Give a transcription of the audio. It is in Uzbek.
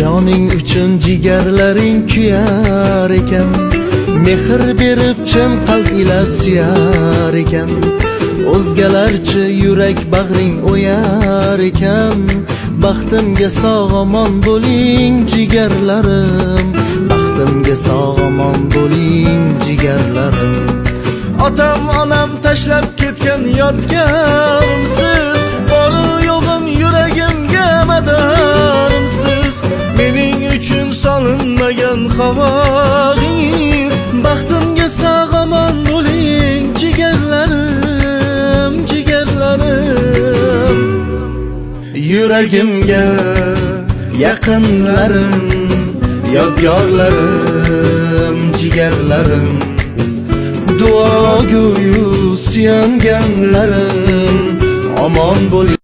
Joning uchun jigarlaring kuyar ekan, mehr berib chin qalb ila suyar ekan. O'zgalarcha yurak bag'ring o'yar ekan. Baxtimga sog'-omon bo'ling jigarlarim, baxtimga sog'-omon bo'ling jigarlarim. Otam onam tashlab ketgan yodgarimsiz, bor yo'g'im yuragimga madorimsiz. Mening uchun solinmagan qovog'ingiz, baxtimga sog'-omon bo'ling jigarlarim, jigarlarim. Yuragimga yaqinlarim, yodgorlarim, jigarlarim. Duo go'yu suyanganlarim, omon bo'ling.